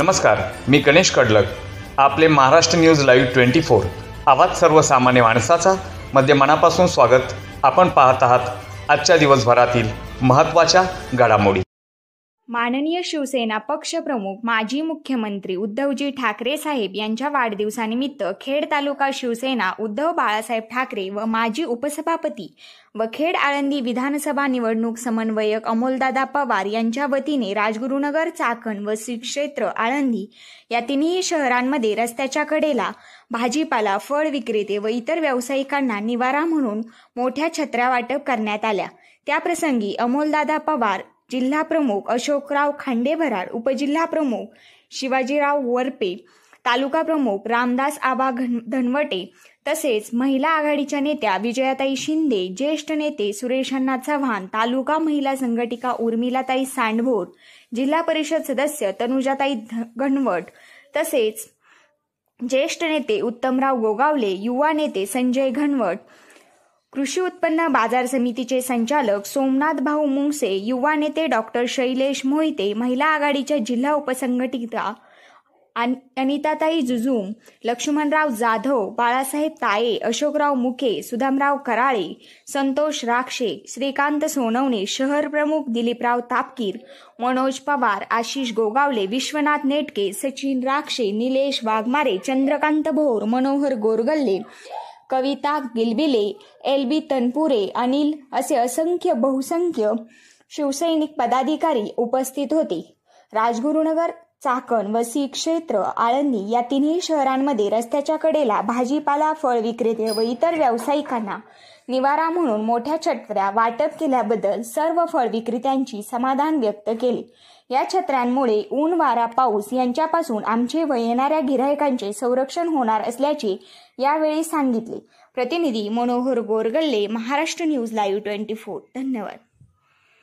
नमस्कार, मी गणेश कडलक. आपले Maharashtra news live 24 आवाज सर्वसामान्य माणसाचा मध्ये मनापासून स्वागत. आपण पाहत आहात आजच्या दिवसभरातील महत्त्वाच्या घडामोडी. माननीय शिवसेना पक्षप्रमुख माजी मुख्यमंत्री उद्धवजी ठाकरे साहेब यांच्या वाढदिवसानिमित्त खेड तालुका शिवसेना उद्धव बाळासाहेब ठाकरे व माजी उपसभापती व खेड आळंदी विधानसभा निवडणूक समन्वयक अमोलदादा पवार यांच्या वतीने राजगुरुनगर, चाकण व श्री क्षेत्र आळंदी या तिन्ही शहरांमध्ये रस्त्याच्या कडेला भाजीपाला, फळ विक्रेते व इतर व्यावसायिकांना निवारा म्हणून मोठ्या छत्र्या वाटप करण्यात आल्या. त्याप्रसंगी अमोलदादा पवार, जिल्हा प्रमुख अशोकराव खांडेभराड, उपजिल्हा प्रमुख शिवाजीराव वरपे, तालुका प्रमुख रामदास आबा धनवटे तसेच महिला आघाडीच्या नेत्या विजयाताई शिंदे, ज्येष्ठ नेते सुरेशअण्णा चव्हाण, तालुका महिला संघटिका उर्मिलाताई सांडभोर, जिल्हा परिषद सदस्य तनुजाताई घनवट तसेच ज्येष्ठ नेते उत्तमराव गोगावले, युवा नेते संजय घनवट, कृषी उत्पन्न बाजार समितीचे संचालक सोमनाथ भाऊ मुंगसे, युवा नेते डॉक्टर शैलेश मोहिते, महिला आघाडीच्या जिल्हा उपसंघटिका अनिताताई जुजूम, लक्ष्मणराव जाधव, बाळासाहेब ताये, अशोकराव मुखे, सुदामराव कराळे, संतोष राक्षे, श्रीकांत सोनवणे, शहर प्रमुख दिलीपराव तापकीर, मनोज पवार, आशिष गोगावले, विश्वनाथ नेटके, सचिन राक्षे, निलेश वाघमारे, चंद्रकांत भोर, मनोहर गोरगल्ले, कविता गिलबिले, एलबी तनपुरे, अनिल असे असंख्य बहुसंख्य शिवसैनिक पदाधिकारी उपस्थित होते. राजगुरुनगर, चाकण व श्री क्षेत्र आळंदी या तिन्ही शहरांमध्ये रस्त्याच्या कडेला भाजीपाला, फळ विक्रेते व इतर व्यावसायिकांना निवारा म्हणून मोठ्या छत्र्या वाटप केल्याबद्दल सर्व फळ विक्रेत्यांची समाधान व्यक्त केले. या छत्र्यांमुळे ऊन, वारा, पाऊस यांच्यापासून आमचे व येणाऱ्या गिऱ्हाईकांचे संरक्षण होणार असल्याचे यावेळी सांगितले. प्रतिनिधी मनोहर गोरगल्ले, महाराष्ट्र न्यूज लाईव्ह 24. धन्यवाद.